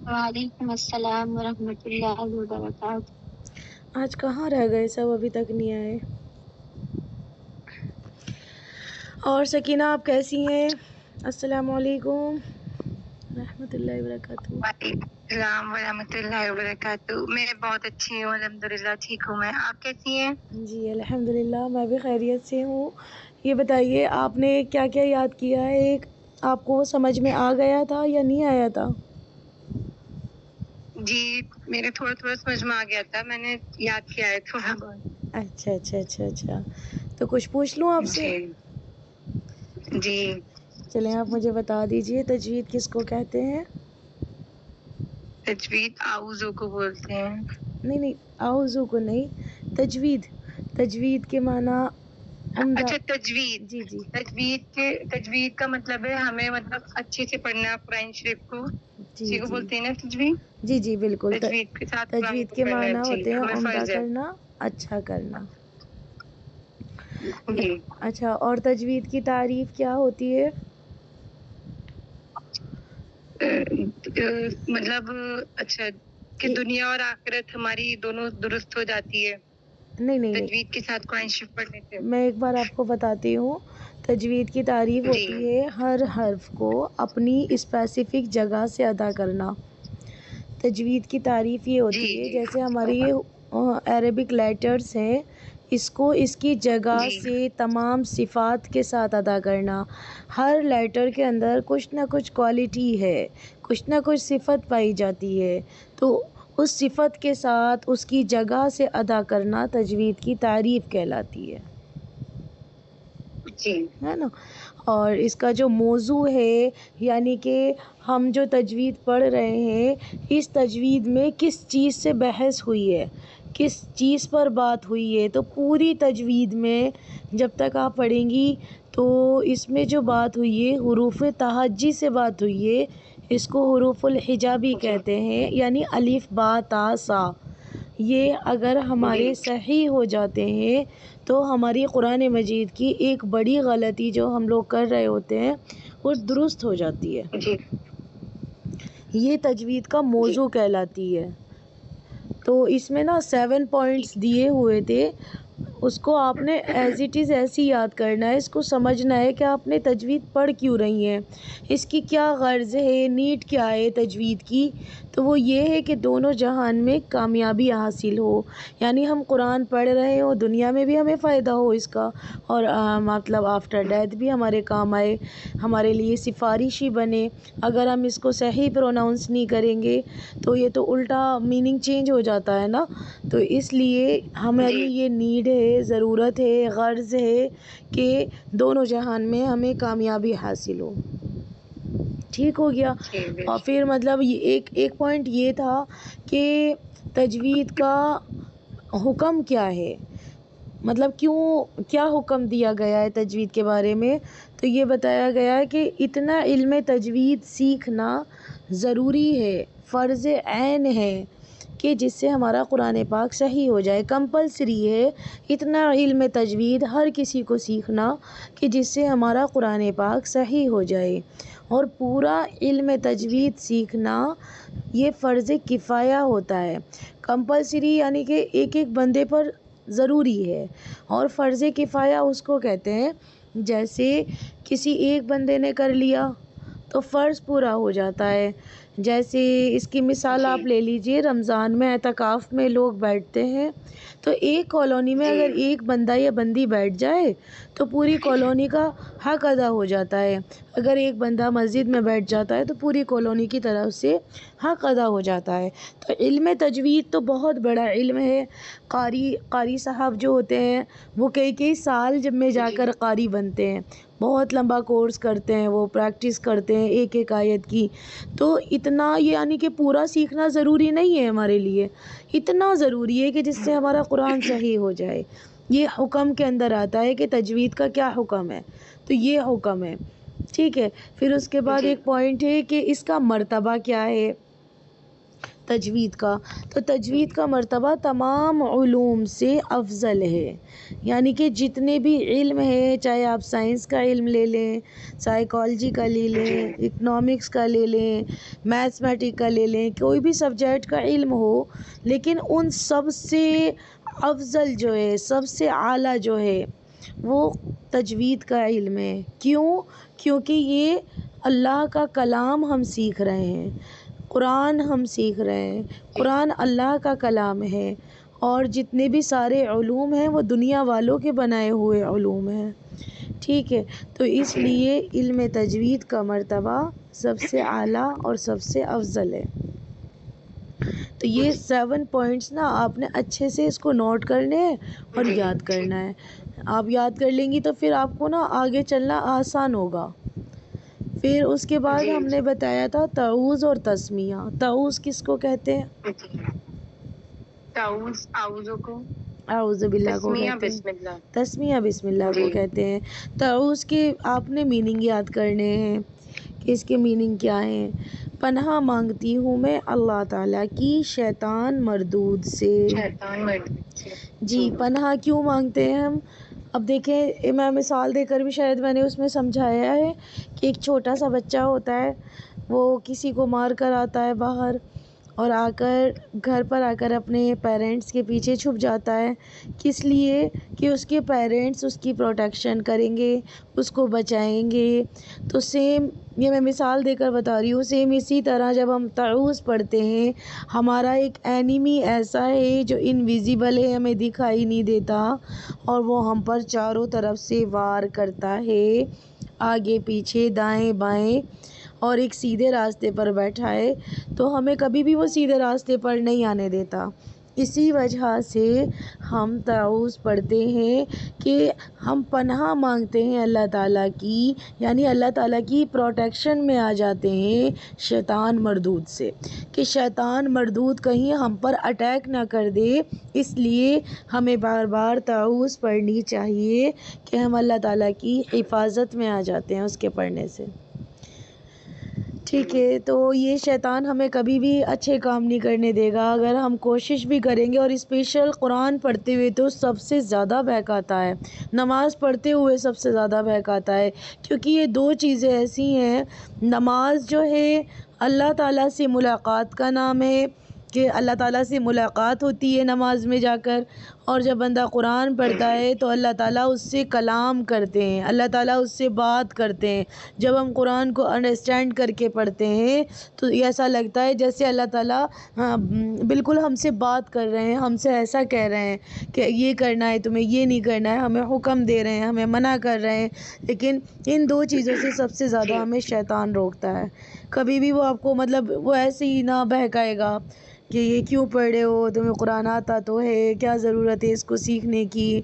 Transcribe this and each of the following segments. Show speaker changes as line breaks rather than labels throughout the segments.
وعلیکم السلام ورحمۃ اللہ وبرکاتہ۔
آج کہاں رہ گئے سب، ابھی تک نہیں آئے؟ اور سکینہ آپ کیسی ہیں؟ السلام علیکم رحمۃ اللہ وبرکاتہ۔
وعلیکم السلام ورحمۃ اللہ وبرکاتہ۔ میں بہت اچھی ہوں، الحمدللہ ٹھیک ہوں میں۔ آپ کیسی ہیں؟
جی الحمدللہ میں بھی خیریت سے ہوں۔ یہ بتائیے آپ نے کیا کیا یاد کیا ہے؟ ایک آپ کو سمجھ میں آ گیا تھا یا نہیں آیا تھا؟
جی میرے تھوڑا تھوڑا سمجھ میں آ گیا تھا، میں نے یاد کیا ہے تھوڑا بہت۔
اچھا اچھا اچھا اچھا، تو کچھ پوچھ لوں آپ سے؟
جی
چلیں آپ مجھے بتا دیجئے تجوید کس کو کہتے ہیں؟
تجوید آؤزو کو بولتے ہیں۔
نہیں آوزو کو نہیں، تجوید کے معنی عمدہ۔
اچھا تجوید،
جی جی
تجوید کا مطلب ہے ہمیں مطلب اچھے سے پڑھنا قرآن شریف کو،
جی
اسی کو
جی
بولتے ہیں نا تجوید۔
جی جی بالکل،
تجوید کے ساتھ قرآن
تجوید
کو
کے
پڑھنا
معنی
جی
ہوتے ہیں
ہمیں
عمدہ
فرض ہے۔
کرنا، اچھا کرنا۔
جی
اچھا، اور تجوید کی تعریف کیا ہوتی ہے؟
مطلب اچھا کہ دنیا اور آخرت ہماری دونوں درست ہو جاتی ہے
نہیں
تجوید کے ساتھ قرآن شریف پڑھنے سے۔
میں ایک بار آپ کو بتاتی ہوں۔ تجوید کی تعریف
جی
ہوتی ہے ہر حرف کو اپنی اسپیسیفک جگہ سے ادا کرنا۔ تجوید کی تعریف یہ ہوتی
جی
ہے
جی
جیسے ہماری عربک لیٹرز ہیں، اس کو اس کی جگہ
جی
سے تمام صفات کے ساتھ ادا کرنا۔ ہر لیٹر کے اندر کچھ نہ کچھ کوالٹی ہے، کچھ نہ کچھ صفت پائی جاتی ہے، تو اس صفت کے ساتھ اس کی جگہ سے ادا کرنا تجوید کی تعریف کہلاتی ہے
جی
ہے نا؟ اور اس کا جو موضوع ہے، یعنی کہ ہم جو تجوید پڑھ رہے ہیں، اس تجوید میں کس چیز سے بحث ہوئی ہے، کس چیز پر بات ہوئی ہے، تو پوری تجوید میں جب تک آپ پڑھیں گی تو اس میں جو بات ہوئی ہے حروف تہجی سے بات ہوئی ہے، اس کو حروف الحجا بھی کہتے ہیں، یعنی الف با تا سا۔ یہ اگر ہمارے صحیح ہو جاتے ہیں تو ہماری قرآن مجید کی ایک بڑی غلطی جو ہم لوگ کر رہے ہوتے ہیں وہ درست ہو جاتی ہے۔
جی
یہ تجوید کا موضوع کہلاتی ہے۔ تو اس میں نا 7 پوائنٹس دیے ہوئے تھے، اس کو آپ نے ایز اٹ از ایسی یاد کرنا ہے، اس کو سمجھنا ہے کہ آپ نے تجوید پڑھ کیوں رہی ہیں، اس کی کیا غرض ہے، نیڈ کیا ہے تجوید کی۔ تو وہ یہ ہے کہ دونوں جہان میں کامیابی حاصل ہو، یعنی ہم قرآن پڑھ رہے ہوں، دنیا میں بھی ہمیں فائدہ ہو اس کا، اور مطلب آفٹر ڈیتھ بھی ہمارے کام آئے، ہمارے لیے سفارشی بنے۔ اگر ہم اس کو صحیح پروناؤنس نہیں کریں گے تو یہ تو الٹا میننگ چینج ہو جاتا ہے نا۔ تو اس لیے ہماری یہ نیڈ ہے، ضرورت ہے، غرض ہے کہ دونوں جہان میں ہمیں کامیابی حاصل ہو۔ ٹھیک ہو گیا؟ اور پھر مطلب ایک پوائنٹ یہ تھا کہ تجوید کا حکم کیا ہے، مطلب کیا حکم دیا گیا ہے تجوید کے بارے میں۔ تو یہ بتایا گیا ہے کہ اتنا علم تجوید سیکھنا ضروری ہے، فرض عین ہے کہ جس سے ہمارا قرآن پاک صحیح ہو جائے۔ کمپلسری ہے اتنا علم تجوید ہر کسی کو سیکھنا کہ جس سے ہمارا قرآن پاک صحیح ہو جائے، اور پورا علم تجوید سیکھنا یہ فرض کفایہ ہوتا ہے۔ کمپلسری یعنی کہ ایک بندے پر ضروری ہے، اور فرض کفایہ اس کو کہتے ہیں جیسے کسی ایک بندے نے کر لیا تو فرض پورا ہو جاتا ہے۔ جیسے اس کی مثال آپ لے لیجئے، رمضان میں اعتکاف میں لوگ بیٹھتے ہیں، تو ایک کالونی میں اگر ایک بندہ یا بندی بیٹھ جائے تو پوری کالونی کا حق ادا ہو جاتا ہے۔ اگر ایک بندہ مسجد میں بیٹھ جاتا ہے تو پوری کالونی کی طرف سے حق ادا ہو جاتا ہے۔ تو علم تجوید تو بہت بڑا علم ہے۔ قاری صاحب جو ہوتے ہیں وہ کئی سال جب میں جا کر قاری بنتے ہیں، بہت لمبا کورس کرتے ہیں، وہ پریکٹس کرتے ہیں ایک آیت کی۔ تو اتنا یعنی کہ پورا سیکھنا ضروری نہیں ہے ہمارے لیے، اتنا ضروری ہے کہ جس سے ہمارا قرآن صحیح ہو جائے۔ یہ حکم کے اندر آتا ہے کہ تجوید کا کیا حکم ہے، تو یہ حکم ہے، ٹھیک ہے۔ پھر اس کے بعد ایک پوائنٹ ہے کہ اس کا مرتبہ کیا ہے۔ تجوید کا، تو تجوید کا مرتبہ تمام علوم سے افضل ہے، یعنی کہ جتنے بھی علم ہے، چاہے آپ سائنس کا علم لے لیں، سائیکالوجی کا لے لیں، اکنامکس کا لے لیں، میتھمیٹک کا لے لیں، کوئی بھی سبجیکٹ کا علم ہو، لیکن ان سب سے افضل جو ہے، سب سے اعلیٰ جو ہے وہ تجوید کا علم ہے۔ کیوں؟ کیونکہ یہ اللہ کا کلام ہم سیکھ رہے ہیں، قرآن ہم سیکھ رہے ہیں، قرآن اللہ کا کلام ہے، اور جتنے بھی سارے علوم ہیں وہ دنیا والوں کے بنائے ہوئے علوم ہیں، ٹھیک ہے؟ تو اس لیے علم تجوید کا مرتبہ سب سے اعلیٰ اور سب سے افضل ہے۔ تو یہ 7 پوائنٹس نا آپ نے اچھے سے اس کو نوٹ کرنے ہیں اور یاد کرنا ہے۔ آپ یاد کر لیں گی تو پھر آپ کو نا آگے چلنا آسان ہوگا۔ پھر اس کے بعد ہم نے بتایا تھا تعوذ اور تسمیہ۔ تعوذ کس کو کہتے ہیں؟
تعوذ اعوذ کو،
اعوذ باللہ کو
تسمیہ
کہتے
بسم
ہیں،
اللہ۔
تسمیہ بسم اللہ کو کہتے ہیں۔ تعوذ کے آپ نے میننگ یاد کرنے ہیں کہ اس کے میننگ کیا ہیں۔ پناہ مانگتی ہوں میں اللہ تعالیٰ کی شیطان مردود سے۔
شیطان مردود سے۔
جی، پناہ کیوں مانگتے ہیں ہم؟ اب دیکھیں، میں مثال دے کر بھی شاید میں نے اس میں سمجھایا ہے کہ ایک چھوٹا سا بچہ ہوتا ہے، وہ کسی کو مار کر آتا ہے باہر، اور آ کر گھر پر آ کر اپنے پیرنٹس کے پیچھے چھپ جاتا ہے، کس لیے؟ کہ اس کے پیرنٹس اس کی پروٹیکشن کریں گے، اس کو بچائیں گے۔ تو سیم، یہ میں مثال دے کر بتا رہی ہوں، سیم اسی طرح جب ہم تعوذ پڑھتے ہیں، ہمارا ایک اینیمی ایسا ہے جو انویزیبل ہے، ہمیں دکھائی نہیں دیتا، اور وہ ہم پر چاروں طرف سے وار کرتا ہے، آگے پیچھے دائیں بائیں، اور ایک سیدھے راستے پر بیٹھا ہے، تو ہمیں کبھی بھی وہ سیدھے راستے پر نہیں آنے دیتا۔ اسی وجہ سے ہم تعوذ پڑھتے ہیں کہ ہم پناہ مانگتے ہیں اللہ تعالیٰ کی، یعنی اللہ تعالیٰ کی پروٹیکشن میں آ جاتے ہیں شیطان مردود سے، کہ شیطان مردود کہیں ہم پر اٹیک نہ کر دے۔ اس لیے ہمیں بار بار تعوذ پڑھنی چاہیے کہ ہم اللہ تعالیٰ کی حفاظت میں آ جاتے ہیں اس کے پڑھنے سے، ٹھیک ہے؟ تو یہ شیطان ہمیں کبھی بھی اچھے کام نہیں کرنے دے گا، اگر ہم کوشش بھی کریں گے، اور اسپیشل قرآن پڑھتے ہوئے تو سب سے زیادہ بہکاتا ہے، نماز پڑھتے ہوئے سب سے زیادہ بہکاتا ہے، کیونکہ یہ دو چیزیں ایسی ہیں۔ نماز جو ہے اللہ تعالیٰ سے ملاقات کا نام ہے، کہ اللہ تعالیٰ سے ملاقات ہوتی ہے نماز میں جا کر، اور جب بندہ قرآن پڑھتا ہے تو اللہ تعالیٰ اس سے کلام کرتے ہیں، اللہ تعالیٰ اس سے بات کرتے ہیں۔ جب ہم قرآن کو انڈرسٹینڈ کر کے پڑھتے ہیں تو ایسا لگتا ہے جیسے اللہ تعالیٰ بالکل ہم سے بات کر رہے ہیں، ہم سے ایسا کہہ رہے ہیں کہ یہ کرنا ہے تمہیں، یہ نہیں کرنا ہے، ہمیں حکم دے رہے ہیں، ہمیں منع کر رہے ہیں۔ لیکن ان دو چیزوں سے سب سے زیادہ ہمیں شیطان روکتا ہے۔ کبھی بھی وہ آپ کو مطلب وہ ایسے ہی نہ بہکائے گا کہ یہ کیوں پڑھ رہے ہو، تمہیں قرآن آتا تو ہے، کیا ضرورت ہے اس کو سیکھنے کی۔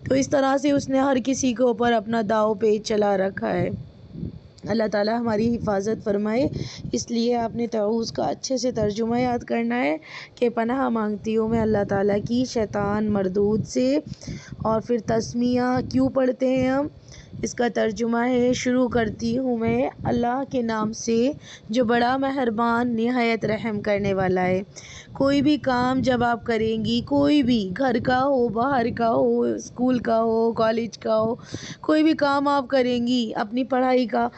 تو اس طرح سے اس نے ہر کسی کے اوپر اپنا داؤ پیچ چلا رکھا ہے۔ اللہ تعالیٰ ہماری حفاظت فرمائے۔ اس لیے آپ نے تعوذ کا اچھے سے ترجمہ یاد کرنا ہے کہ پناہ مانگتی ہوں میں اللہ تعالیٰ کی شیطان مردود سے۔ اور پھر تسمیہ کیوں پڑھتے ہیں ہم؟ اس کا ترجمہ ہے، شروع کرتی ہوں میں اللہ کے نام سے جو بڑا مہربان نہایت رحم کرنے والا ہے۔ کوئی بھی کام جب آپ کریں گی، کوئی بھی، گھر کا ہو، باہر کا ہو، اسکول کا ہو، کالج کا ہو، کوئی بھی کام آپ کریں گی، اپنی پڑھائی کا،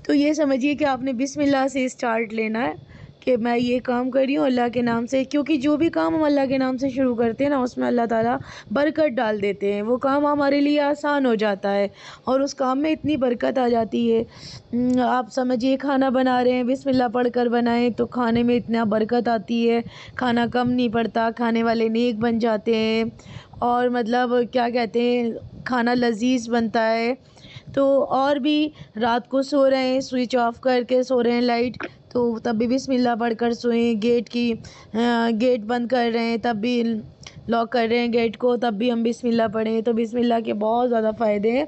تو یہ سمجھیے کہ آپ نے بسم اللہ سے اسٹارٹ لینا ہے کہ میں یہ کام کر رہی ہوں اللہ کے نام سے، کیونکہ جو بھی کام ہم اللہ کے نام سے شروع کرتے ہیں نا، اس میں اللہ تعالیٰ برکت ڈال دیتے ہیں، وہ کام ہمارے لیے آسان ہو جاتا ہے، اور اس کام میں اتنی برکت آ جاتی ہے۔ آپ سمجھیے کھانا بنا رہے ہیں، بسم اللہ پڑھ کر بنائیں تو کھانے میں اتنا برکت آتی ہے، کھانا کم نہیں پڑتا، کھانے والے نیک بن جاتے ہیں، اور مطلب کیا کہتے ہیں، کھانا لذیذ بنتا ہے۔ تو اور بھی رات کو سو رہے ہیں، سوئچ آف کر کے سو رہے ہیں لائٹ، تو تب بھی بسم اللہ پڑھ کر سوئیں، گیٹ بند کر رہے ہیں تب بھی، لاک کر رہے ہیں گیٹ کو تب بھی ہم بسم اللہ پڑھیں، تو بسم اللہ کے بہت زیادہ فائدے ہیں۔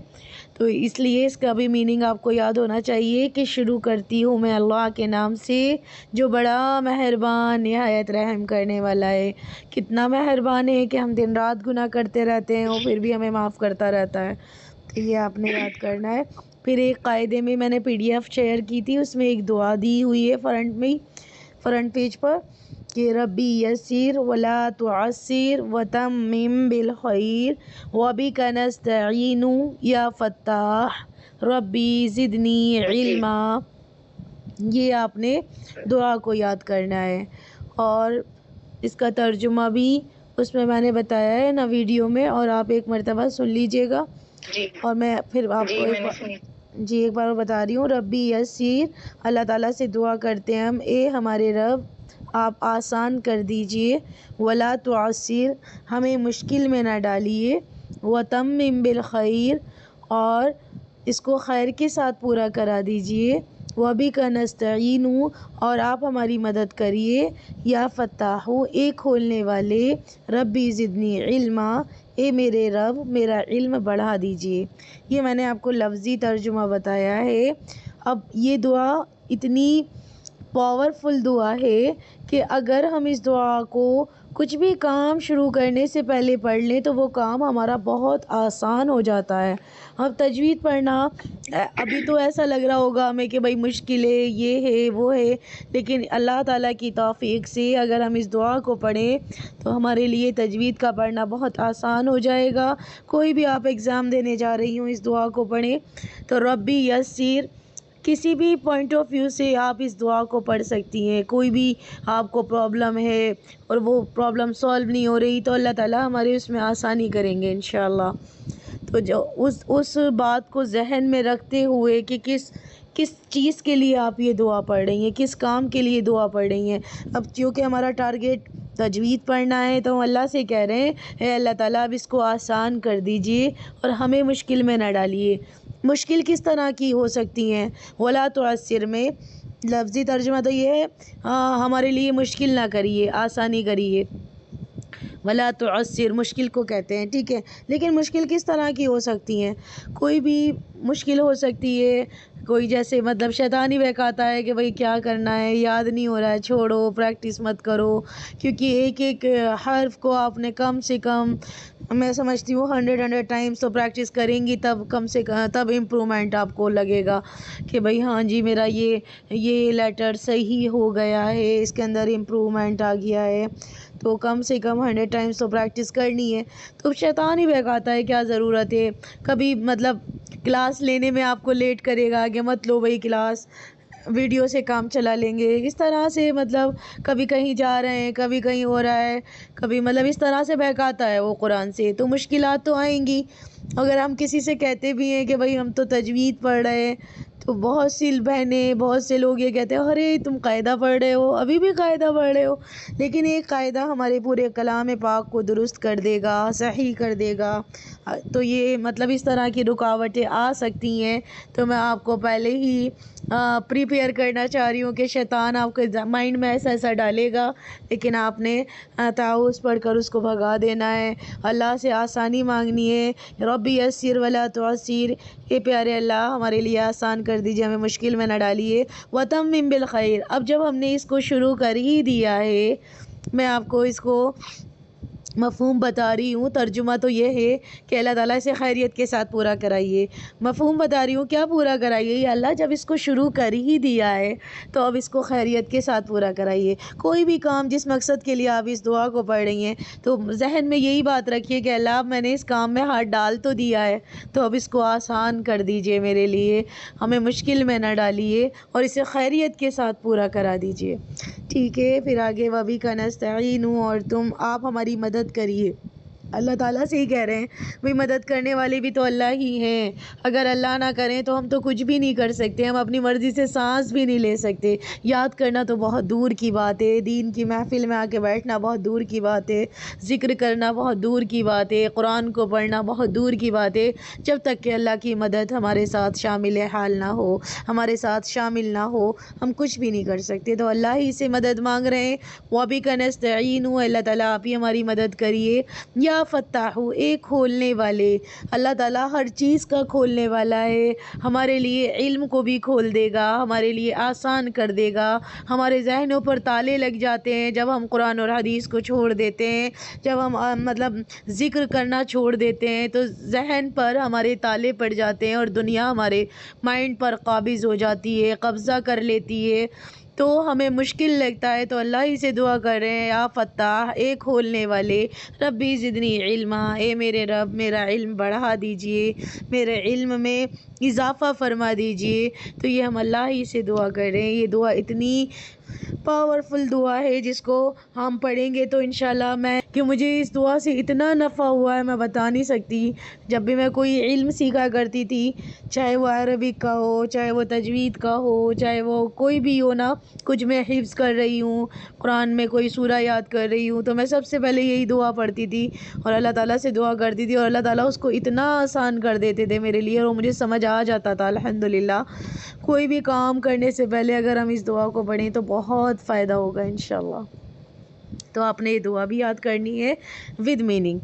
تو اس لیے اس کا بھی میننگ آپ کو یاد ہونا چاہیے کہ شروع کرتی ہوں میں اللہ کے نام سے جو بڑا مہربان نہایت رحم کرنے والا ہے۔ کتنا مہربان ہے کہ ہم دن رات گناہ کرتے رہتے ہیں اور پھر بھی ہمیں معاف کرتا رہتا ہے۔ تو یہ آپ نے یاد کرنا ہے۔ پھر ایک قاعدے میں نے PDF شیئر کی تھی، اس میں ایک دعا دی ہوئی ہے فرنٹ پیج پر، کہ ربی یسر ولا تعسر وتمم بالخیر وبک نستعین یا فتاح ربی زدنی علما. یہ آپ نے دعا کو یاد کرنا ہے، اور اس کا ترجمہ بھی اس میں نے بتایا ہے نا ویڈیو میں، اور آپ ایک مرتبہ سن لیجئے گا. اور میں پھر آپ کو ایک بار بتا رہی ہوں. ربی یسیر، اللہ تعالیٰ سے دعا کرتے ہیں ہم، اے ہمارے رب آپ آسان کر دیجئے، ولا تعسر ہمیں مشکل میں نہ ڈالیے، وتمم بالخیر اور اس کو خیر کے ساتھ پورا کرا دیجئے، وبک نستعین اور آپ ہماری مدد کریے، یا فتاح اے کھولنے والے، ربی زدنی علما اے میرے رب میرا علم بڑھا دیجئے. یہ میں نے آپ کو لفظی ترجمہ بتایا ہے. اب یہ دعا اتنی پاورفل دعا ہے کہ اگر ہم اس دعا کو کچھ بھی کام شروع کرنے سے پہلے پڑھ لیں تو وہ کام ہمارا بہت آسان ہو جاتا ہے. اب تجوید پڑھنا ابھی تو ایسا لگ رہا ہوگا ہمیں کہ بھائی مشکل ہے، یہ ہے وہ ہے، لیکن اللہ تعالیٰ کی توفیق سے اگر ہم اس دعا کو پڑھیں تو ہمارے لیے تجوید کا پڑھنا بہت آسان ہو جائے گا. کوئی بھی آپ ایگزام دینے جا رہی ہوں اس دعا کو پڑھیں تو ربی یسیر، کسی بھی پوائنٹ آف ویو سے آپ اس دعا کو پڑھ سکتی ہیں. کوئی بھی آپ کو پرابلم ہے اور وہ پرابلم سولو نہیں ہو رہی تو اللہ تعالیٰ ہمارے اس میں آسانی کریں گے انشاءاللہ. تو جو اس بات کو ذہن میں رکھتے ہوئے کہ کس چیز کے لیے آپ یہ دعا پڑھ رہی ہیں، کس کام کے لیے دعا پڑھ رہی ہیں. اب کیونکہ ہمارا ٹارگیٹ تجوید پڑھنا ہے تو ہم اللہ سے کہہ رہے ہیں اے اللہ تعالیٰ اب اس کو آسان کر دیجئے اور ہمیں مشکل میں نہ ڈالیے. مشکل کس طرح کی ہو سکتی ہیں؟ ولا تعسر میں لفظی ترجمہ تو یہ ہے ہمارے لیے مشکل نہ کریے، آسانی کریے. ولا تعسر مشکل کو کہتے ہیں، ٹھیک ہے. لیکن مشکل کس طرح کی ہو سکتی ہیں؟ کوئی بھی مشکل ہو سکتی ہے. کوئی جیسے مطلب شیطان ہی بہکاتا ہے کہ بھئی کیا کرنا ہے، یاد نہیں ہو رہا ہے، چھوڑو، پریکٹس مت کرو. کیونکہ ایک حرف کو آپ نے کم سے کم میں سمجھتی ہوں 100 ٹائمز تو پریکٹس کریں گی تب امپرومنٹ آپ کو لگے گا کہ بھئی ہاں جی میرا یہ لیٹر صحیح ہو گیا ہے، اس کے اندر امپرومنٹ آ گیا ہے. تو کم سے کم 100 ٹائمز تو پریکٹس کرنی ہے. تو شیطان ہی بہکاتا ہے کیا ضرورت ہے. کبھی مطلب کلاس لینے میں آپ کو لیٹ کرے گا کہ مت لو بھئی کلاس، ویڈیو سے کام چلا لیں گے. اس طرح سے مطلب کبھی کہیں جا رہے ہیں، کبھی کہیں ہو رہا ہے، کبھی مطلب اس طرح سے بہکاتا ہے وہ قرآن سے. تو مشکلات تو آئیں گی. اگر ہم کسی سے کہتے بھی ہیں کہ بھئی ہم تو تجوید پڑھ رہے ہیں تو بہت سی بہنیں، بہت سے لوگ یہ کہتے ہیں ارے تم قاعدہ پڑھ رہے ہو، ابھی بھی قاعدہ پڑھ رہے ہو. لیکن ایک قاعدہ ہمارے پورے کلام پاک کو درست کر دے گا، صحیح کر دے گا. تو یہ مطلب اس طرح کی رکاوٹیں آ سکتی ہیں. تو میں آپ کو پہلے ہی پریپیئر کرنا چاہ رہی ہوں کہ شیطان آپ کے مائنڈ میں ایسا ڈالے گا، لیکن آپ نے تعوذ پڑھ کر اس کو بھگا دینا ہے. اللہ سے آسانی مانگنی ہے. ربی یسر ولا تعسر، اے پیارے اللہ ہمارے لیے آسان کر دیجیے، ہمیں مشکل میں نہ ڈالیے. وتمم بالخیر، اب جب ہم نے اس کو شروع کر ہی دیا ہے، میں آپ کو اس کو مفہوم بتا رہی ہوں. ترجمہ تو یہ ہے کہ اللہ تعالیٰ سے خیریت کے ساتھ پورا کرائیے. مفہوم بتا رہی ہوں کیا پورا کرائیے. یا اللہ جب اس کو شروع کر ہی دیا ہے تو اب اس کو خیریت کے ساتھ پورا کرائیے. کوئی بھی کام جس مقصد کے لیے آپ اس دعا کو پڑھ رہی ہیں تو ذہن میں یہی بات رکھیے کہ اللہ میں نے اس کام میں ہاتھ ڈال تو دیا ہے تو اب اس کو آسان کر دیجئے میرے لیے، ہمیں مشکل میں نہ ڈالیے اور اسے خیریت کے ساتھ پورا کرا دیجئے. ٹھیک ہے. پھر آگے وبک نستعین، اور آپ ہماری مدد کریے. اللہ تعالیٰ سے ہی کہہ رہے ہیں بھئی مدد کرنے والے بھی تو اللہ ہی ہیں. اگر اللہ نہ کریں تو ہم تو کچھ بھی نہیں کر سکتے، ہم اپنی مرضی سے سانس بھی نہیں لے سکتے. یاد کرنا تو بہت دور کی بات ہے، دین کی محفل میں آ کے بیٹھنا بہت دور کی بات ہے، ذکر کرنا بہت دور کی بات ہے، قرآن کو پڑھنا بہت دور کی بات ہے. جب تک کہ اللہ کی مدد ہمارے ساتھ شامل حال نہ ہو، ہمارے ساتھ شامل نہ ہو، ہم کچھ بھی نہیں کر سکتے. تو اللہ ہی سے مدد مانگ رہے ہیں. وَبِكَ نَسْتَعِينُ، اللہ تعالیٰ آپ ہی ہماری مدد کریے. یا فتاح، ایک کھولنے والے، اللہ تعالیٰ ہر چیز کا کھولنے والا ہے. ہمارے لیے علم کو بھی کھول دے گا، ہمارے لیے آسان کر دے گا. ہمارے ذہنوں پر تالے لگ جاتے ہیں جب ہم قرآن اور حدیث کو چھوڑ دیتے ہیں، جب ہم مطلب ذکر کرنا چھوڑ دیتے ہیں تو ذہن پر ہمارے تالے پڑ جاتے ہیں اور دنیا ہمارے مائنڈ پر قابض ہو جاتی ہے، قبضہ کر لیتی ہے. تو ہمیں مشکل لگتا ہے تو اللہ ہی سے دعا کر رہے ہیں، یا فتاح، اے کھولنے والے، ربی زدنی علما، اے میرے رب میرا علم بڑھا دیجئے، میرے علم میں اضافہ فرما دیجئے۔ تو یہ ہم اللہ ہی سے دعا کر رہے ہیں۔ یہ دعا اتنی پاورفل دعا ہے جس کو ہم پڑھیں گے تو انشاءاللہ کہ مجھے اس دعا سے اتنا نفع ہوا ہے میں بتا نہیں سکتی۔ جب بھی میں کوئی علم سیکھا کرتی تھی، چاہے وہ عربک کا ہو، چاہے وہ تجوید کا ہو، چاہے وہ کوئی بھی ہو نا، کچھ میں حفظ کر رہی ہوں، قرآن میں کوئی سورہ یاد کر رہی ہوں، تو میں سب سے پہلے یہی دعا پڑھتی تھی اور اللہ تعالیٰ سے دعا کرتی تھی، اور اللہ تعالیٰ اس کو اتنا آسان کر دیتے تھے میرے لیے، اور وہ مجھے سمجھ آ جاتا تھا الحمدللہ۔ کوئی بھی کام کرنے سے پہلے اگر ہم اس دعا کو پڑھیں تو بہت فائدہ ہوگا انشاءاللہ۔ تو آپ نے یہ دعا بھی یاد کرنی ہے ود میننگ،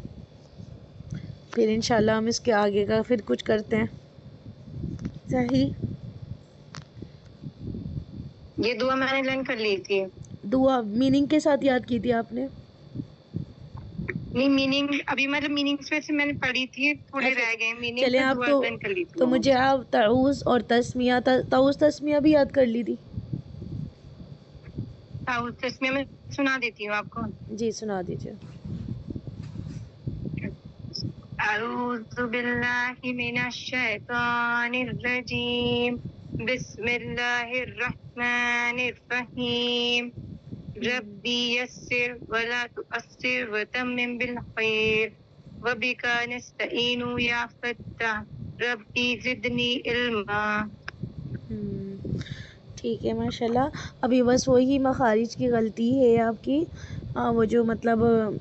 پھر انشاءاللہ ہم اس کے آگے کا پھر کچھ کرتے ہیں۔ صحیح،
یہ دعا میں نے لرن کر لی تھی۔
دعا میننگ کے ساتھ یاد کی تھی آپ نے؟
نہیں، میننگ ابھی مطلب میننگ سے میں نے پڑھی تھی، تھوڑے رہ گئے میننگ،
چلیں
تو
آپ
دعا لرن کر لی تھی۔
تو مجھے آپ تعوذ اور تسمیہ، تعوذ تسمیہ بھی یاد کر لی تھی؟
تسمیہ میں سنا دیتی ہوں آپ کو۔
جی سنا دیجیے۔
اعوذ باللہ من الشیطان الرجیم، بسم اللہ الرحمن الرحیم، ربی یسر ولا تؤثر وتمم بالخیر وبک نستعین یا فتاح ربی زدنی علما۔
ٹھیک ہے ماشاءاللہ۔ ابھی بس وہی مخارج کی غلطی ہے آپ کی، وہ جو مطلب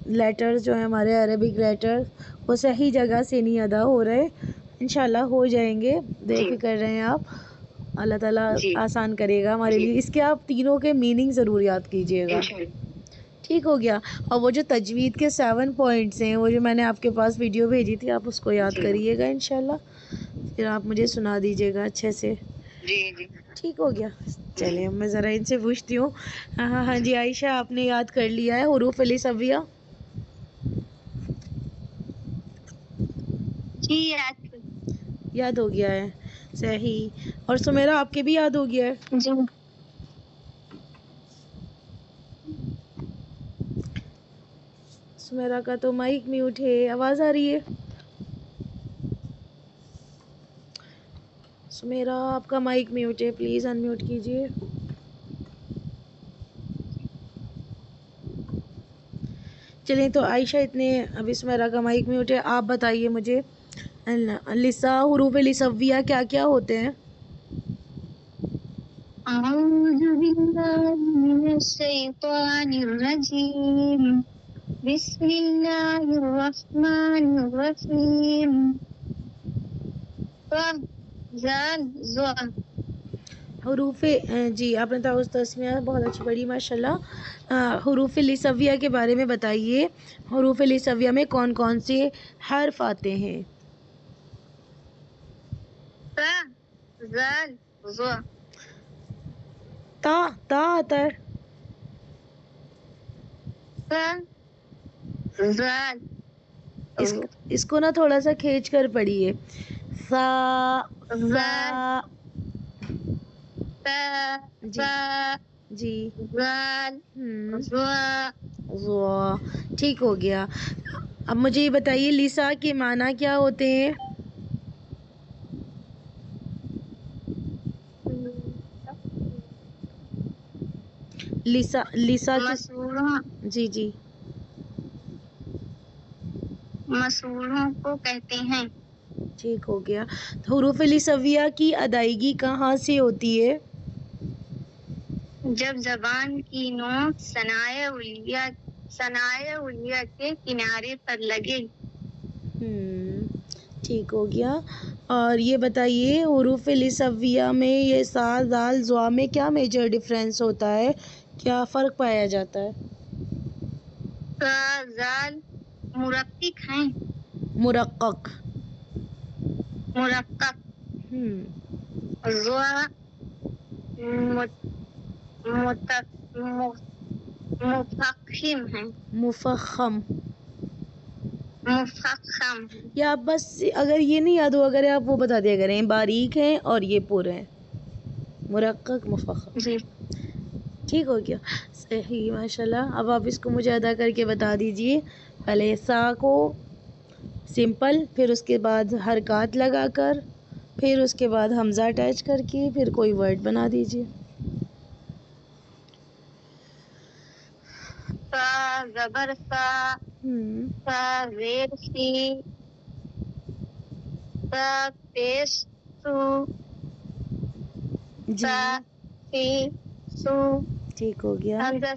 لیٹرز جو ہیں ہمارے عربک لیٹر وہ صحیح جگہ سے نہیں ادا ہو رہے، انشاءاللہ ہو جائیں گے، بے فکر رہیں آپ، اللہ تعالیٰ آسان کرے گا ہمارے لیے۔ اس کے آپ تینوں کے میننگ ضرور یاد کیجئے گا، ٹھیک ہو گیا؟ اور وہ جو تجوید کے 7 پوائنٹس ہیں، وہ جو میں نے آپ کے پاس ویڈیو بھیجی تھی، آپ اس کو یاد کریے گا انشاءاللہ، پھر آپ مجھے سنا دیجئے گا اچھے سے، ٹھیک ہو گیا؟ چلیں میں ذرا ان سے پوچھتی ہوں۔ ہاں جی عائشہ، آپ نے یاد کر لیا ہے حروف لسویہ؟
جی
یاد ہو گیا ہے، صحیح۔ اور سمیرہ آپ کے بھی یاد ہو گیا ہے؟
جی
سمیرہ کا تو مائک میوٹ ہے، آواز آ رہی ہے؟ سمیرہ آپ کا مائک میوٹ ہے، پلیز ان میوٹ کیجئے۔ چلیں تو عائشہ اتنے، ابھی سمیرہ کا مائک میوٹ ہے، آپ بتائیے مجھے حروف لسویہ کیا کیا ہوتے ہیں؟
اعوذ باللہ من الشیطان الرجیم، بسم اللہ الرحمن الرحیم،
حروف جی آپ نے تعوذ تسمیہ بہت اچھی پڑھی ماشاءاللہ۔ حروف لسویہ کے بارے میں بتائیے، حروف لسویہ میں کون کون سے حرف آتے ہیں؟ تا آتا ہے، اس کو نا تھوڑا سا کھینچ کر پڑھیے، جی ٹھیک ہو گیا۔ اب مجھے یہ بتائیے لیسا کے معنی کیا ہوتے ہیں؟ لیسا کی جی
مسوروں کو کہتے ہیں۔
ٹھیک ہو گیا۔ حروف لسویہ کی ادائیگی کہاں سے ہوتی ہے؟
جب زبان کی نوک ثنائے علیہ کے کنارے پر لگے۔
ٹھیک ہو گیا۔ اور یہ بتائیے حروف لسویہ میں یہ سا زال زوا میں کیا میجر ڈیفرنس ہوتا ہے، کیا فرق پایا جاتا ہے؟
سا زال مرقق ہیں،
مرقق،
زوا مفخم ہیں،
مفخم۔ یا آپ بس اگر یہ نہیں یاد ہو، اگر آپ وہ بتا دیا کریں باریک ہیں اور یہ پر ہیں، مرقق مفخم۔
جی
ٹھیک ہو گیا، صحیح ماشاءاللہ. اب آپ اس کو مجھے ادا کر کے بتا دیجئے. پہلے سا کو سمپل، پھر اس کے بعد حرکات لگا کر، پھر اس کے بعد حمزہ اٹیچ کر کے، پھر کوئی ورڈ بنا دیجئے.
سا زبر سا، سا زیر سی، سا پیش سو،
جی
سا سی سو.
ٹھیک ہو گیا.
حمزہ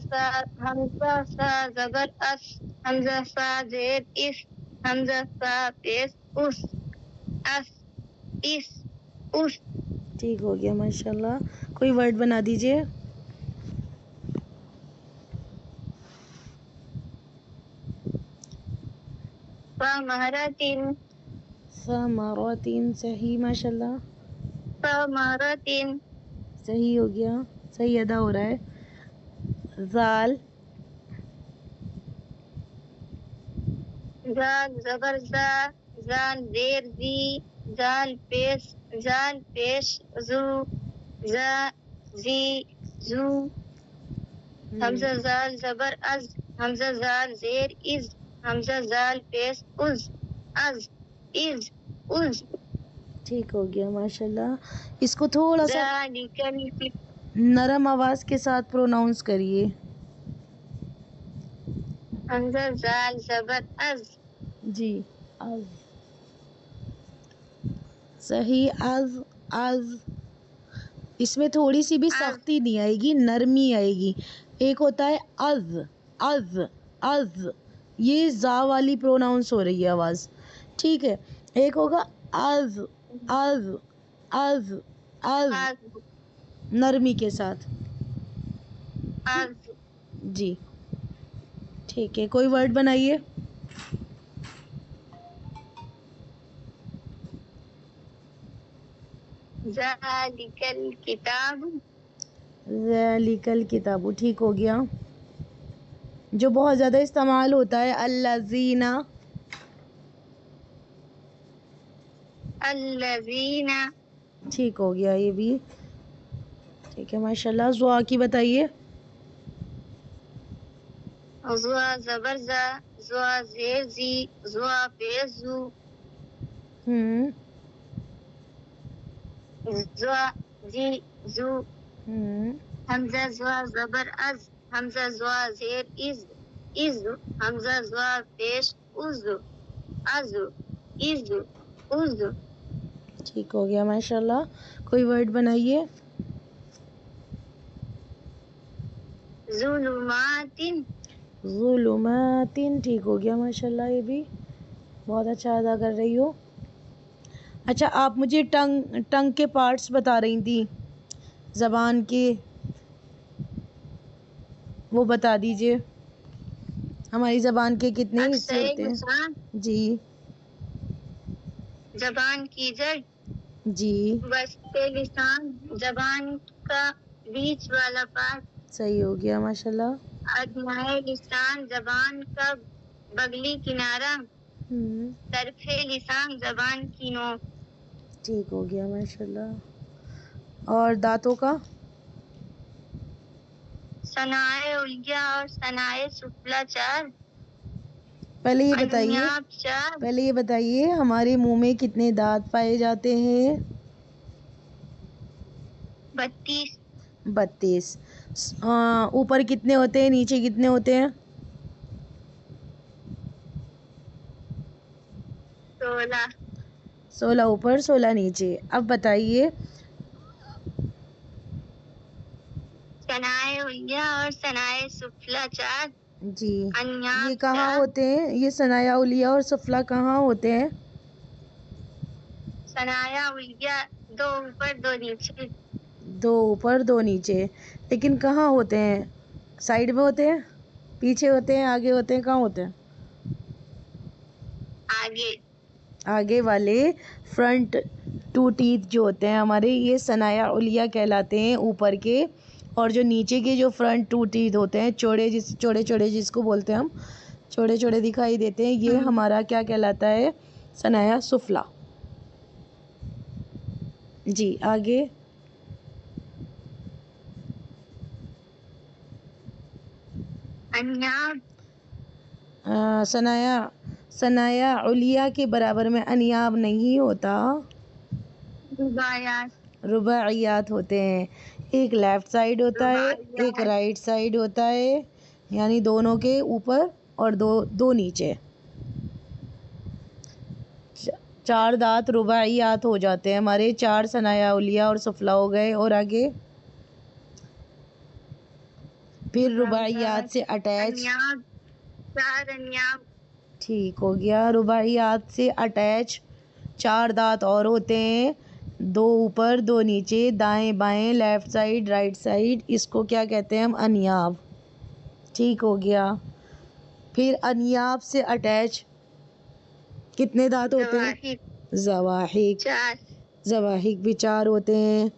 سا زبر اس، حمزہ سا زیر اس، حمزہ سا پیش اس، اس اس اس.
ٹھیک ہو گیا ماشاءاللہ. کوئی ورڈ بنا دیجئے.
ثمرتن،
ثمرتن، صحیح ماشاءاللہ.
ثمرتن.
صحیح ہو گیا، صحیح ادا ہو رہا ہے. زال،
زال زبر زا، زال زیر زی، زال پیش زو، زا زی زو. حمزہ زال زبر از، حمزہ زال زیر از، حمزہ زال پیش از، از از از.
ٹھیک ہو گیا ماشاءاللہ. اس کو تھوڑا سا
ذالک
نرم آواز کے ساتھ پروناؤنس کریے.
حمزہ زال زبر از،
جی از، صحیح. از، از. اس میں تھوڑی سی بھی سختی نہیں آئے گی، نرمی آئے گی. ایک ہوتا ہے از، از، از، یہ زا والی پروناؤنس ہو رہی ہے آواز. ٹھیک ہے. ایک ہوگا از، از، از، از، نرمی کے ساتھ.
از.
جی ٹھیک ہے. کوئی ورڈ بنائیے.
ذالک الکتاب،
ذالک الکتاب، ٹھیک ہو گیا. جو بہت زیادہ استعمال ہوتا ہے الذین،
الذین.
ٹھیک ہو گیا یہ بھی. ٹھیک ہے ماشاءاللہ. زوا کی بتائیے.
زوا زبر زا، زوا زیر زی، زوا پیش زو، زوا زی زو. حمزہ زوا زبر از، حمزہ زوا زیر از، از. حمزہ زوا پیش از، از از از.
ٹھیک ہو گیا ماشاءاللہ. کوئی ورڈ بنائیے.
ظلمات،
ظلمات، ٹھیک ہو گیا ماشاءاللہ. یہ بھی بہت اچھا ادا کر رہی ہو. اچھا آپ مجھے ٹنگ کے پارٹس بتا رہی تھی زبان کے، وہ بتا دیجئے. ہماری زبان کے کتنے حصے
اکثر
ہوتے ہیں؟
لسان،
جی
زبان کی جڑ،
جی
وسط لسان، زبان کا بیچ والا پارٹ.
صحیح ہو گیا ماشاءاللہ.
ادنائے لسان، زبان کا بغلی کنارہ. طرف لسان، زبان کی نوک.
ٹھیک ہو گیا ماشاءاللہ. اور دانتوں کا؟
ثنائے علیہ اور ثنائے سفلی 4.
پہلے یہ بتائیے،
انیاب 4.
پہلے یہ بتائیے ہمارے منہ میں کتنے دانت پائے جاتے ہیں؟
32.
32. اوپر کتنے ہوتے ہیں، نیچے کتنے ہوتے ہیں؟
16.
16 اوپر 16 نیچے. اب بتائیے.
ثنائے علیہ اور ثنائے سفلی 4.
جی
انیاب
یہ کہاں
4.
ہوتے ہیں؟ یہ ثنایا علیہ اور سفلی کہاں ہوتے ہیں؟
ثنائے علیہ 2 اوپر 2 نیچے.
2 اوپر 2 نیچے. لیکن کہاں ہوتے ہیں؟ سائڈ میں ہوتے ہیں، پیچھے ہوتے ہیں، آگے ہوتے ہیں، کہاں ہوتے ہیں؟
آگے.
آگے والے فرنٹ 2 ٹیتھ جو ہوتے ہیں ہمارے، یہ ثنایا علیہ کہلاتے ہیں اوپر کے. اور جو نیچے کے جو فرنٹ 2 ٹیتھ ہوتے ہیں چوڑے چوڑے جس کو بولتے ہیں ہم، چوڑے چوڑے دکھائی دیتے ہیں، یہ ہمارا کیا کہلاتا ہے؟ ثنایا سفلی. جی آگے.
انیاب
ثنایا علیہ کے برابر میں انیاب نہیں ہوتا،
رباعیات
رباعیات ہوتے ہیں. ایک لیفٹ سائڈ ہوتا ہے، ایک رائٹ سائڈ ہوتا ہے، یعنی دونوں کے اوپر اور دو نیچے. چار دانت رباعیات ہو جاتے ہیں ہمارے. 4 ثنایا علیہ اور سفلا ہو گئے. اور آگے پھر رباعیات سے اٹیچ.
انیاب 4 انیاب
ٹھیک ہو گیا. رباعیات سے اٹیچ 4 دانت اور ہوتے ہیں، 2 اوپر 2 نیچے، دائیں بائیں، لیفٹ سائڈ رائٹ سائڈ. اس کو کیا کہتے ہیں ہم؟ انیاب. ٹھیک ہو گیا. پھر انیاب سے اٹیچ کتنے دانت ہوتے ہیں؟ زواحق.
4
زواحق بھی 4 ہوتے ہیں،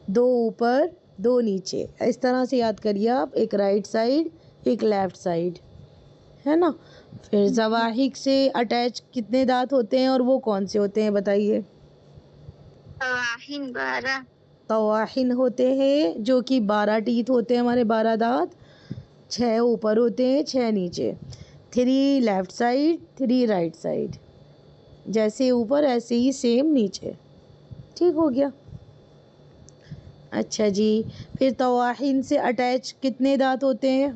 2 اوپر 2 نیچے. اس طرح سے یاد کریے آپ. ایک رائٹ سائڈ، ایک لیفٹ سائڈ، ہے نا. پھر زواحق سے اٹیچ کتنے دانت ہوتے ہیں اور وہ کون سے ہوتے ہیں بتائیے؟
طواحن 12
طواحن ہوتے ہیں جو کہ 12 ٹیتھ ہوتے ہیں ہمارے، 12 دانت. 6 اوپر ہوتے ہیں، 6 نیچے. 3 لیفٹ سائڈ، 3 رائٹ سائڈ. جیسے اوپر ایسے ہی سیم نیچے. ٹھیک ہو گیا. اچھا جی. پھر طواحن سے اٹیچ کتنے دانت ہوتے ہیں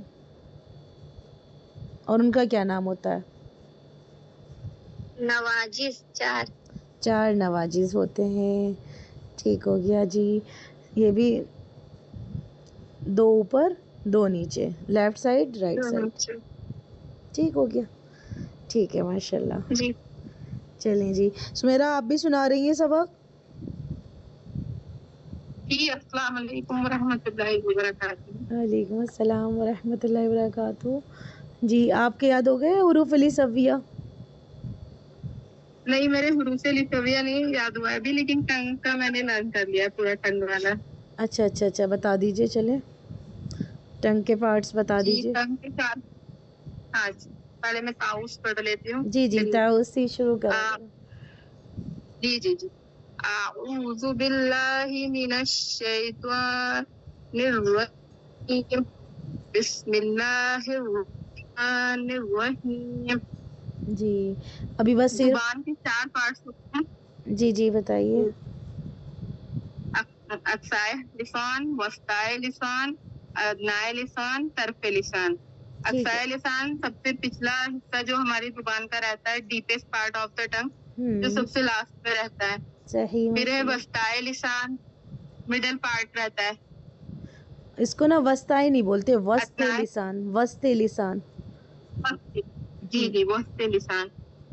اور ان کا کیا نام ہوتا ہے؟
نواجس 4
4 نواجز ہوتے ہیں. ٹھیک ہو گیا جی. یہ بھی 2 اوپر 2 نیچے، لیفٹ سائڈ رائٹ سائڈ. ٹھیک ہو گیا. ٹھیک ہے ماشاء اللہ.
جی
چلیں جی. سمیرا آپ بھی سنا رہی ہیں سبق؟
جی. السلام علیکم ورحمۃ اللہ وبرکاتہ.
وعلیکم السلام ورحمۃ اللہ وبرکاتہ. جی آپ کے یاد ہو گئے حروف السویہ؟
نہیں، میرے حروف لسویہ نہیں یاد ہوا ابھی، لیکن ٹنگ کا میں نے لرن کر لیا پورا، ٹنگ والا.
اچھا اچھا اچھا، بتا دیجئے. چلیں ٹنگ کے پارٹس بتا
جی
دیجئے.
ٹنگ کے ساتھ. ہاں جی، پہلے میں تاؤس پڑھ لیتی ہوں.
جی جی، تعاوض سے شروع
آ-
کریں.
جی جی جی. اعوذ باللہ من الشیطان الرجیم. بسم اللہ الرحمن الرحیم.
جی ابھی بس صرف.
زبان کے 4 پارٹس ہوتے
جی جی بتائیے.
ہیں: اقصائے لسان، وسطائے لسان، ادنائے لسان، طرف لسان.
ٹھیک ہے.
اقصائے لسان سب سے پچھلا حصہ جو ہماری زبان کا رہتا ہے، ڈیپسٹ پارٹ آف دا ٹنگ، جو سب سے لاسٹ میں رہتا ہے.
صحیح.
پھر ہے
ماشاء اللہ.
وسطائے لسان، مڈل پارٹ رہتا ہے.
اس کو نا وسطائی نہیں بولتے، وسط
ادنائے
لسان. وسط لسان.
جی جی وسط لسان.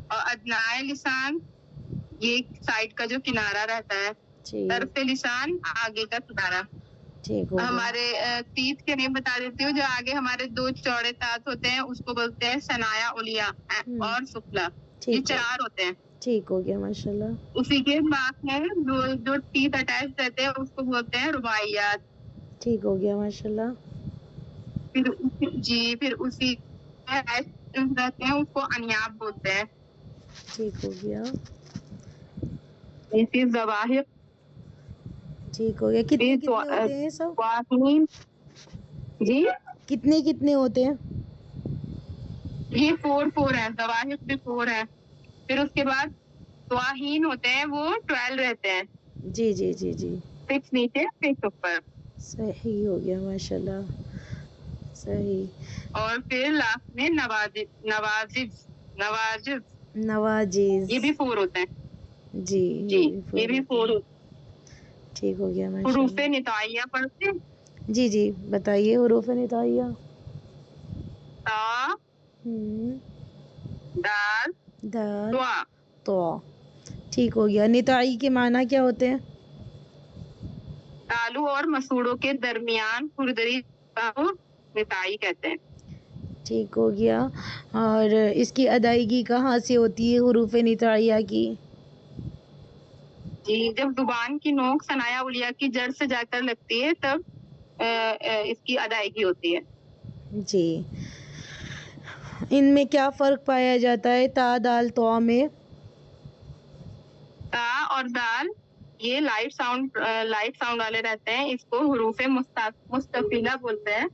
اور ادنائے لسان یہ سائڈ کا جو کنارہ رہتا ہے.
ٹھیک.
طرف لسان آگے کا کنارہ.
ٹھیک ہو گیا.
ہمارے تیت کے نیم بتا دیتی ہوں. جو آگے ہمارے 2 چوڑے تات ہوتے ہیں اس کو بولتے ہیں ثنایا علیہ اور سفلا. یہ 4 ہوتے ہیں.
ٹھیک ہو گیا ماشاء اللہ.
اسی کے بعد میں جو تیت اٹیچ رہتے ہیں اس کو بولتے ہیں رباعیات.
ٹھیک ہو گیا ماشاء اللہ.
پھر اسی رہتے ہیں اس کو انیاب بولتے ہیں.
ٹھیک ہو گیا.
پھر زواحق.
ٹھیک ہو گیا. کتنے کتنے ہوتے ہیں سب؟
طواحین. جی
کتنے ہوتے ہیں؟
یہ 4 ہیں. زواحق بھی 4 ہیں. پھر اس کے بعد طواحین ہوتے ہیں، وہ 12 رہتے ہیں.
جی جی جی جی
6 نیچے 6 اوپر.
صحیح ہو گیا ماشاء اللہ. صحیح.
اور پھر لاسٹ میں نواجز.
نواجز.
یہ بھی 4 ہوتے ہیں.
جی
جی
یہ بھی
4
4. ٹھیک ہو گیا ماشاء
حروف
اللہ.
نطائیہ پڑھتے ہیں.
جی جی بتائیے حروف نطائیہ.
تا، دال،
دال،
طا.
طا. ٹھیک ہو گیا. نطائی کے معنی کیا ہوتے ہیں؟
تالو اور مسوڑوں کے درمیان خوردری کو نطائی کہتے ہیں.
ٹھیک ہو گیا. اور اس کی ادائیگی کہاں سے ہوتی ہے حروف نطائیہ کی؟
جی جب زبان کی نوک ثنایا علیہ کی جڑ سے جا کر لگتی ہے تب اس کی ادائیگی ہوتی ہے.
جی. ان میں کیا فرق پایا جاتا ہے تا دال طا میں؟
تا اور دال یہ لائٹ ساؤنڈ والے رہتے ہیں. اس کو حروف مستفیلہ بولتے ہیں.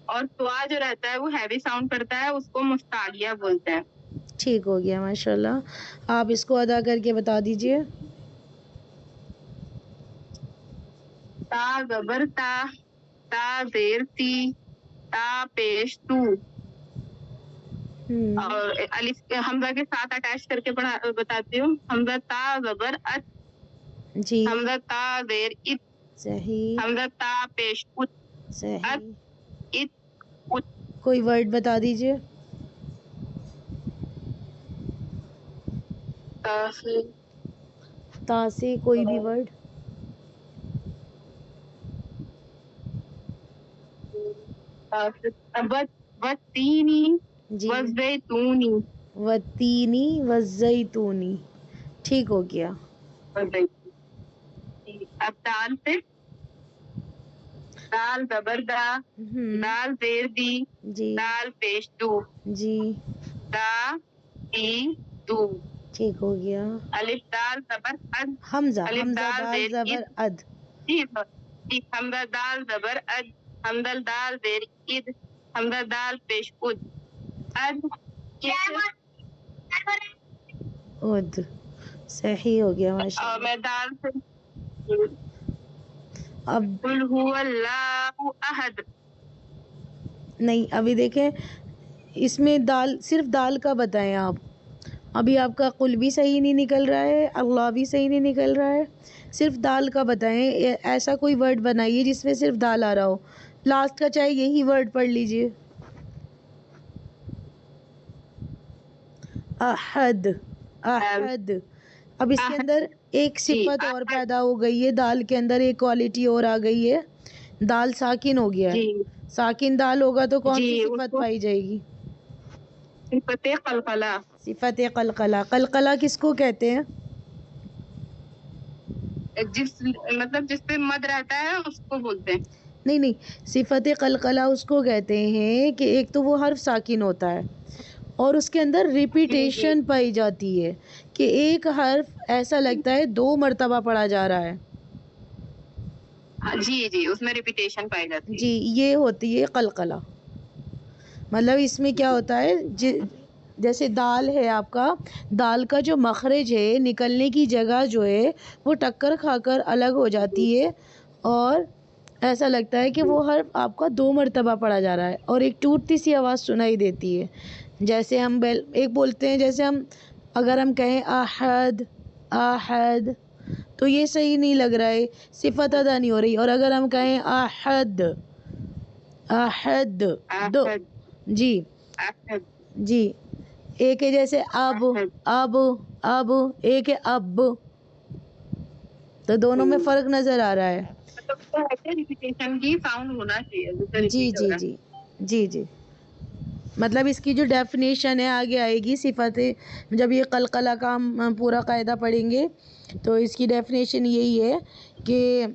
اور توا جو رہتا ہے وہ ہیوی ساؤنڈ کرتا ہے، اس کو مستعلیہ بولتے ہیں.
ٹھیک ہو گیا ماشاء اللہ. آپ اس کو ادا کر کے بتا دیجئے.
تا زبر تا، تا زیر تی، تا پیش تو، اور الف حمزہ کے ساتھ اٹیچ کر کے بتاتی ہوں. حمزہ تا زبر ات،
جی
حمزہ تا زیر ات،
صحیح
حمزہ تا پیش ات، ات
صحیح.
ات ات.
کوئی ورڈ بتا دیجئے.
تا سے
تا سے کوئی بھی ورڈ.
وتینی
جی
وزیتونی.
والتینی والزیتونی. ٹھیک ہو گیا.
اب دال سے، دال زبر دا، دال زیر دی،
جی
دال پیش دو،
جی
دا دی دو.
ٹھیک ہو گیا.
الف دال زبر اد،
حمزہ
الف
حمزہ
دال
دال
زیر
زبر
اد.
اد.
جی حمزہ دال زبر اد، حمزہ دال زیر اد، حمزہ دال پیش اد. اد
اد. صحیح ہو گیا ماشاء
اور
اللہ.
میں دال سے
اب
قل هو اللہ احد.
نہیں ابھی دیکھیں اس میں دال صرف دال کا بتائیں آپ. ابھی آپ کا قل بھی صحیح نہیں نکل رہا ہے، اللہ بھی صحیح نہیں نکل رہا ہے. صرف دال کا بتائیں. ایسا کوئی ورڈ بنائیے جس میں صرف دال آ رہا ہو. لاسٹ کا چاہے یہی ورڈ پڑھ لیجئے. احد. احد. اب اس کے اندر ایک صفت اور پیدا ہو گئی ہے، دال کے اندر ایک کوالٹی اور آ گئی ہے. دال ساکن ہو گیا ہے. ساکن دال ہوگا تو کون سی صفت پائی جائے گی؟
صفت قلقلہ.
صفت قلقلہ. قلقلہ کس کو کہتے ہیں؟
جس پہ مد رہتا ہے اس کو بولتے ہیں.
نہیں صفت قلقلہ اس کو کہتے ہیں کہ ایک تو وہ حرف ساکن ہوتا ہے اور اس کے اندر ریپیٹیشن پائی جاتی ہے کہ ایک حرف ایسا لگتا ہے 2 مرتبہ پڑھا جا رہا ہے.
جی اس میں ریپیٹیشن پائی جاتی ہے.
جی یہ ہوتی ہے قلقلہ. مطلب اس میں کیا ہوتا ہے، جیسے دال ہے آپ کا، دال کا جو مخرج ہے، نکلنے کی جگہ جو ہے وہ ٹکر کھا کر الگ ہو جاتی ہے اور ایسا لگتا ہے کہ وہ حرف آپ کا 2 مرتبہ پڑھا جا رہا ہے اور ایک ٹوٹتی سی آواز سنائی دیتی ہے. جیسے ہم ایک بولتے ہیں، جیسے اگر ہم کہیں احد احد تو یہ صحیح نہیں لگ رہا ہے، صفت ادا نہیں ہو رہی. اور اگر ہم کہیں احد احد دو، جی جی ایک ہے جیسے اب اب ایک ہے اب، تو دونوں میں فرق نظر آ رہا ہے.
ریپیٹیشن کی ساؤنڈ ہونا چاہیے.
جی مطلب اس کی جو ڈیفینیشن ہے آگے آئے گی. صفت جب یہ قلقلہ کا ہم پورا قاعدہ پڑھیں گے تو اس کی ڈیفینیشن یہی ہے کہ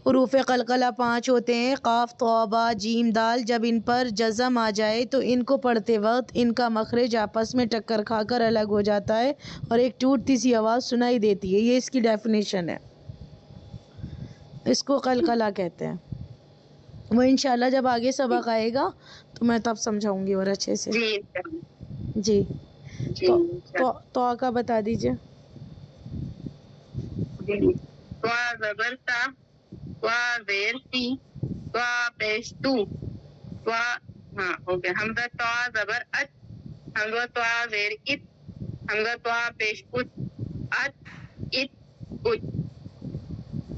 حروف قلقلہ 5 ہوتے ہیں: قاف، طا، با، جیم، دال. جب ان پر جزم آ جائے تو ان کو پڑھتے وقت ان کا مخرج آپس میں ٹکر کھا کر الگ ہو جاتا ہے اور ایک ٹوٹتی سی آواز سنائی دیتی ہے. یہ اس کی ڈیفینیشن ہے. اس کو قلقلہ کہتے ہیں. وہ انشاءاللہ جب آگے سبق آئے گا تو میں تب سمجھاؤں گی اور اچھے سے. جی تو کا بتا دیجئے.
وا زبر تا، وا زیر تی، وا پیش تو، وا ہو گیا. حمزہ تا زبر ات، حمزہ تا زیر ات، حمزہ تا پیش ات، ات ات ات.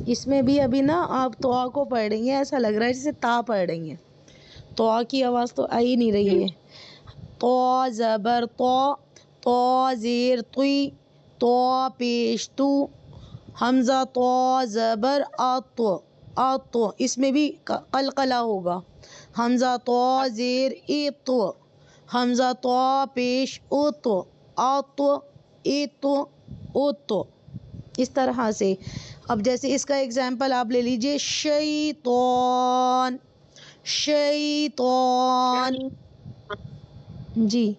اس میں بھی ابھی نا آپ طا کو پڑھ رہی ہیں، ایسا لگ رہا ہے جیسے تا پڑھ رہی ہیں. طا کی آواز تو آ ہی نہیں رہی ہے. طا زبر طا، طا زیر طی، طا پیش تو، حمزہ طا زبر ات، ات. اس میں بھی قلقلہ ہوگا. حمزہ طا زیر ات، حمزہ طا پیش ات، ات ات ات. اس طرح سے. اب جیسے اس کا اگزامپل آپ لے لیجئے: شیطان، شیطان. جی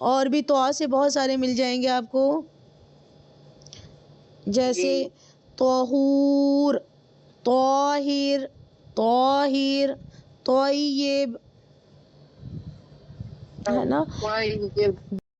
اور بھی طا سے بہت سارے مل جائیں گے آپ کو، جیسے طہور، طاہر، طاہر، طیب، ہے نا.
طیب